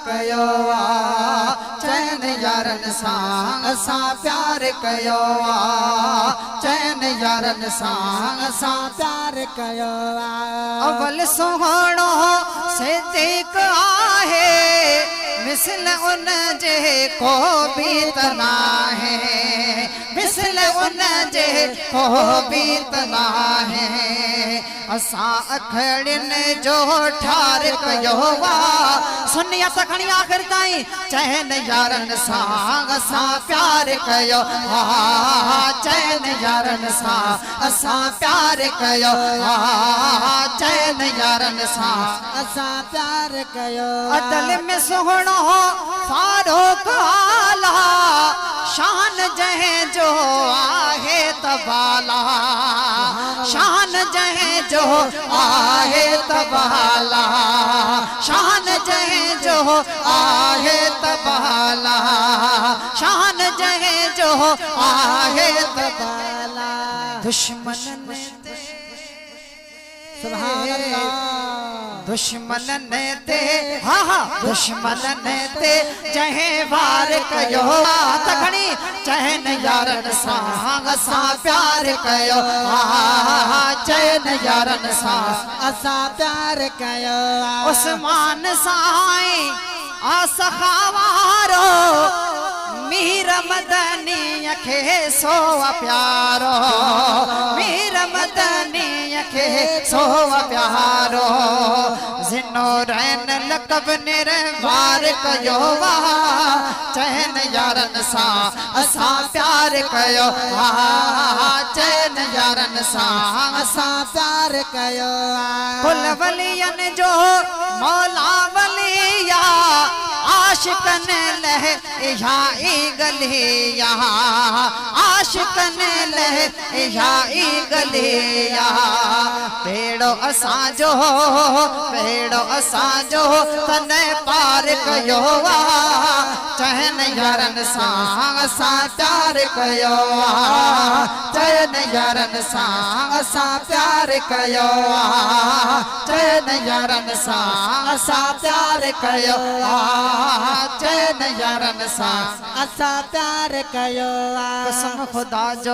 कयो चैन यारन सां असां प्यार कयो चैन यारन सां असां प्यार कयो अवल सुहाणो सिद्दीक़ आहे मिसल उन जे को भी तना है मिसल उन जे को भी तना है असां अखड़िन जो ठार कयो सुनिया तखणी आखिर ताईं चैन यारन सां असां प्यार कयो चैन यारन सां असां प्यार कयो चैन यारन सां असां प्यार कयो अदल में सुहिणो फारूक आला शान जंहिं जो आहे तबाला शान जंहिं जो आहे तबाला शान जंहिं जो आहे तबाला शान जंहिं जो आहे तबाला दुश्मन सुभान अल्लाह दुश्मन ते दुश्मन ते जंहिं वार कयो तखणी चैन यारन सां असां प्यार कयो चैन यारन सां असां प्यार कयो उस्मान साईं आसखावारो मीर मदनी खे सो प्यारो मीर मदनी खे सो प्यारो जिनो रैन लकब निर्वार कयो चैन यारन सां असां प्यार कयो चैन यारन सां असां प्यार कयो कुल वलियन जो मौला वलिया आशिकन लह इहाई गलिया आशिकन लह इहाई गलिया पेड़ो असांजो तने पार कयो चैन यारन सां असां प्यार कयो चैन यारन सां असां प्यार कयो चैन यारन सां असां प्यार कयो चैन यारन सां असां प्यार कयो कसम खुदा जो